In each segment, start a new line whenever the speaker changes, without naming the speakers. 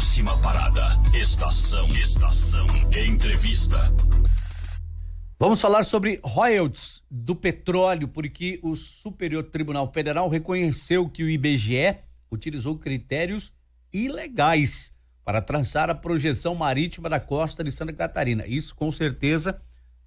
Próxima parada, estação entrevista.
Vamos falar sobre royalties do petróleo, porque o Superior Tribunal Federal reconheceu que o IBGE utilizou critérios ilegais para traçar a projeção marítima da costa de Santa Catarina. Isso, com certeza,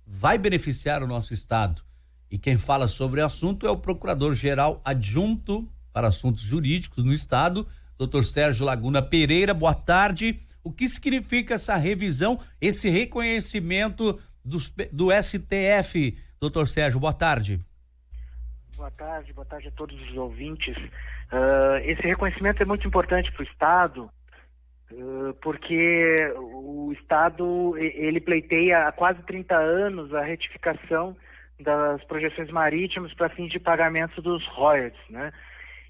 vai beneficiar o nosso estado. E quem fala sobre o assunto é o Procurador-Geral Adjunto para Assuntos Jurídicos no estado, Dr. Sérgio Laguna Pereira. Boa tarde. O que significa essa revisão, esse reconhecimento do STF, doutor Sérgio? Boa tarde.
Boa tarde a todos os ouvintes. Esse reconhecimento é muito importante para o Estado, porque o Estado ele pleiteia há quase 30 anos a retificação das projeções marítimas para fins de pagamento dos royalties, né?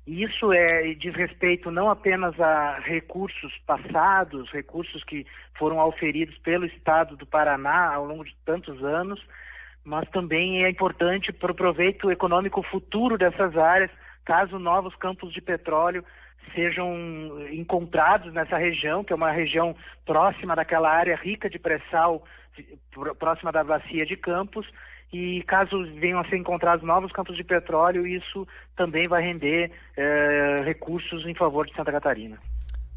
E isso diz respeito não apenas a recursos passados, recursos que foram auferidos pelo Estado do Paraná ao longo de tantos anos, mas também é importante para o proveito econômico futuro dessas áreas, caso novos campos de petróleo sejam encontrados nessa região, que é uma região próxima daquela área rica de pré-sal, próxima da bacia de Campos. E caso venham a ser encontrados novos campos de petróleo, isso também vai render recursos em favor de Santa Catarina.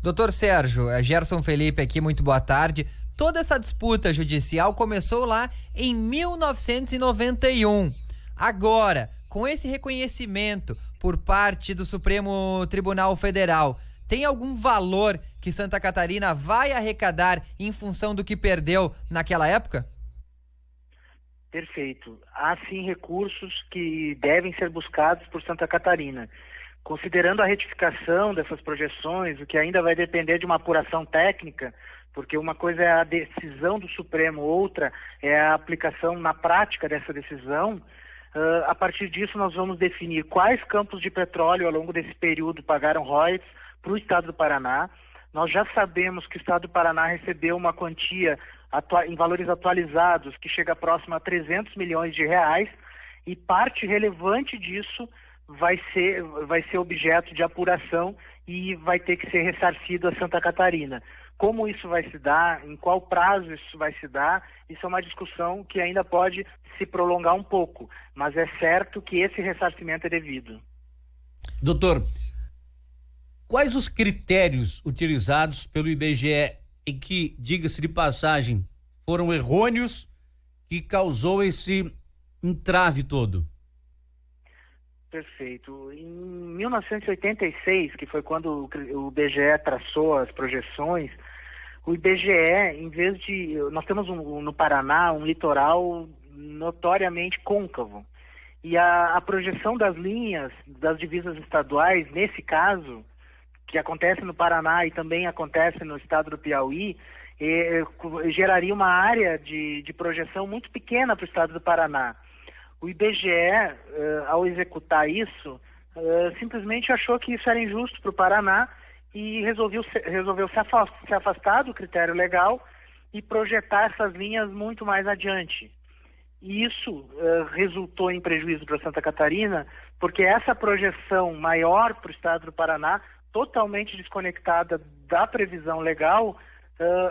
Doutor Sérgio, Gerson Felipe aqui, muito boa tarde. Toda essa disputa judicial começou lá em 1991. Agora, com esse reconhecimento por parte do Supremo Tribunal Federal, tem algum valor que Santa Catarina vai arrecadar em função do que perdeu naquela época?
Perfeito. Há sim recursos que devem ser buscados por Santa Catarina. Considerando a retificação dessas projeções, o que ainda vai depender de uma apuração técnica, porque uma coisa é a decisão do Supremo, outra é a aplicação na prática dessa decisão. A partir disso nós vamos definir quais campos de petróleo ao longo desse período pagaram royalties para o Estado do Paraná. Nós já sabemos que o Estado do Paraná recebeu uma quantia em valores atualizados que chega próximo a 300 milhões de reais, e parte relevante disso vai ser objeto de apuração e vai ter que ser ressarcido a Santa Catarina. Como isso vai se dar, em qual prazo isso vai se dar, isso é uma discussão que ainda pode se prolongar um pouco, mas é certo que esse ressarcimento é devido.
Doutor, quais os critérios utilizados pelo IBGE e que, diga-se de passagem, foram errôneos, que causou esse entrave todo?
Perfeito. Em 1986, que foi quando o IBGE traçou as projeções, o IBGE, em vez de... Nós temos no Paraná um litoral notoriamente côncavo, e a projeção das linhas das divisas estaduais, nesse caso, que acontece no Paraná e também acontece no estado do Piauí, geraria uma área de projeção muito pequena para o estado do Paraná. O IBGE, ao executar isso, simplesmente achou que isso era injusto para o Paraná e resolveu se afastar do critério legal e projetar essas linhas muito mais adiante. E isso resultou em prejuízo para Santa Catarina, porque essa projeção maior para o estado do Paraná, totalmente desconectada da previsão legal,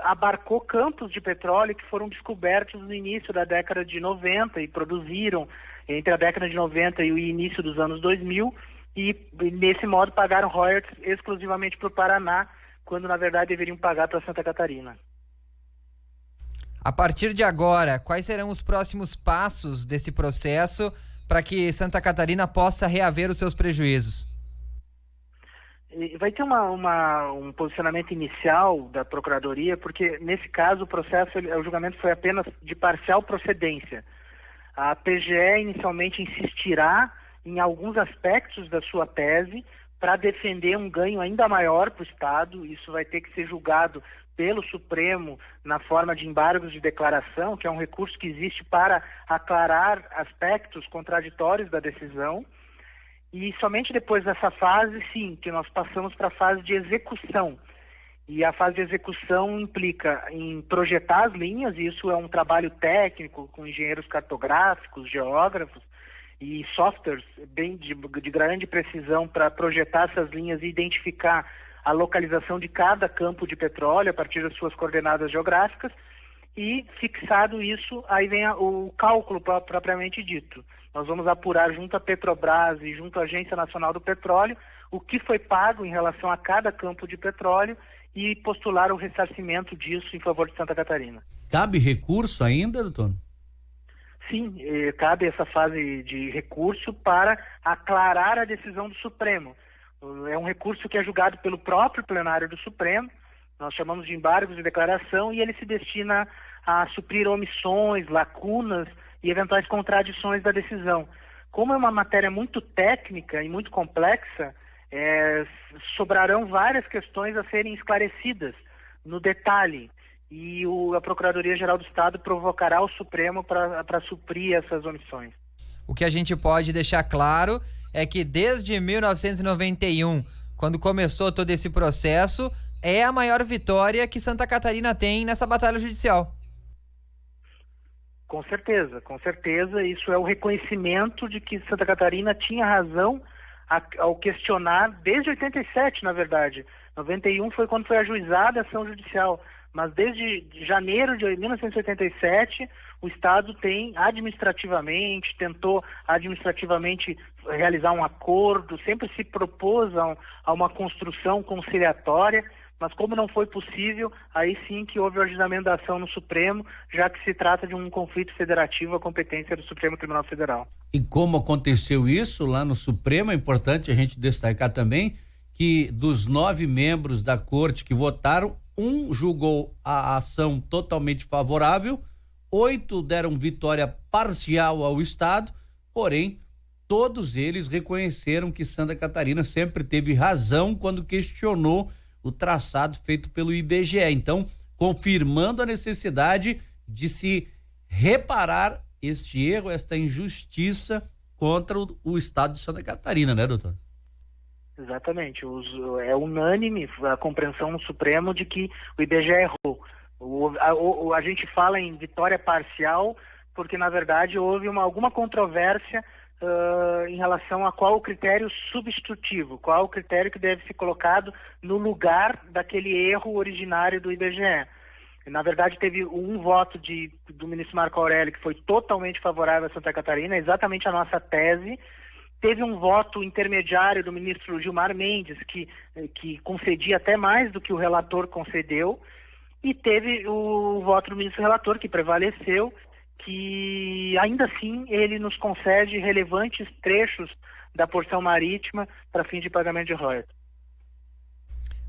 abarcou campos de petróleo que foram descobertos no início da década de 90 e produziram entre a década de 90 e o início dos anos 2000, e nesse modo pagaram royalties exclusivamente para o Paraná, quando na verdade deveriam pagar para Santa Catarina.
A partir de agora, quais serão os próximos passos desse processo para que Santa Catarina possa reaver os seus prejuízos?
Vai ter um posicionamento inicial da Procuradoria, porque nesse caso o julgamento foi apenas de parcial procedência. A PGE inicialmente insistirá em alguns aspectos da sua tese para defender um ganho ainda maior para o Estado. Isso vai ter que ser julgado pelo Supremo na forma de embargos de declaração, que é um recurso que existe para aclarar aspectos contraditórios da decisão. E somente depois dessa fase, sim, que nós passamos para a fase de execução. E a fase de execução implica em projetar as linhas, e isso é um trabalho técnico com engenheiros cartográficos, geógrafos e softwares bem de grande precisão para projetar essas linhas e identificar a localização de cada campo de petróleo a partir das suas coordenadas geográficas, e fixado isso, aí vem o cálculo propriamente dito. Nós vamos apurar junto à Petrobras e junto à Agência Nacional do Petróleo o que foi pago em relação a cada campo de petróleo e postular o ressarcimento disso em favor de Santa Catarina.
Cabe recurso ainda, doutor?
Sim, cabe essa fase de recurso para aclarar a decisão do Supremo. É um recurso que é julgado pelo próprio plenário do Supremo, nós chamamos de embargos de declaração, e ele se destina a suprir omissões, lacunas e eventuais contradições da decisão. Como é uma matéria muito técnica e muito complexa, sobrarão várias questões a serem esclarecidas no detalhe, e a Procuradoria-Geral do Estado provocará o Supremo para suprir essas omissões.
O que a gente pode deixar claro é que desde 1991, quando começou todo esse processo, é a maior vitória que Santa Catarina tem nessa batalha judicial.
Com certeza, isso é o reconhecimento de que Santa Catarina tinha razão ao questionar, desde 87, na verdade. 91 foi quando foi ajuizada a ação judicial, mas desde janeiro de 1987, o Estado tentou administrativamente realizar um acordo, sempre se propôs a uma construção conciliatória, mas como não foi possível, aí sim que houve o ajuizamento da ação no Supremo, já que se trata de um conflito federativo à competência do Supremo Tribunal Federal.
E como aconteceu isso lá no Supremo, é importante a gente destacar também que dos 9 membros da corte que votaram, 1 julgou a ação totalmente favorável, 8 deram vitória parcial ao Estado, porém, todos eles reconheceram que Santa Catarina sempre teve razão quando questionou o traçado feito pelo IBGE. Então, confirmando a necessidade de se reparar este erro, esta injustiça contra o Estado de Santa Catarina, né, doutor?
Exatamente. É unânime a compreensão no Supremo de que o IBGE errou. A gente fala em vitória parcial porque, na verdade, houve alguma controvérsia em relação a qual o critério substitutivo, qual o critério que deve ser colocado no lugar daquele erro originário do IBGE. Na verdade, teve um voto do ministro Marco Aurélio que foi totalmente favorável a Santa Catarina, exatamente a nossa tese. Teve um voto intermediário do ministro Gilmar Mendes, que concedia até mais do que o relator concedeu, e teve o voto do ministro relator, que prevaleceu, que ainda assim ele nos concede relevantes trechos da porção marítima para fim de pagamento de royalties.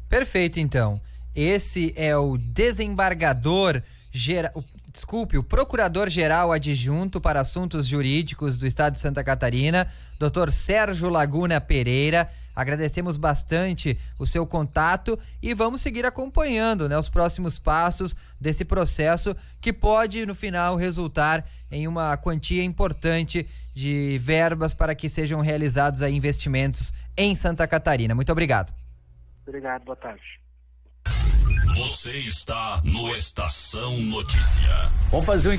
Perfeito, então. Esse é o o Procurador-Geral Adjunto para Assuntos Jurídicos do Estado de Santa Catarina, Dr. Sérgio Laguna Pereira. Agradecemos bastante o seu contato e vamos seguir acompanhando, né, os próximos passos desse processo que pode, no final, resultar em uma quantia importante de verbas para que sejam realizados aí investimentos em Santa Catarina. Muito obrigado.
Obrigado, boa tarde.
Você está no Estação Notícia.
Vamos fazer um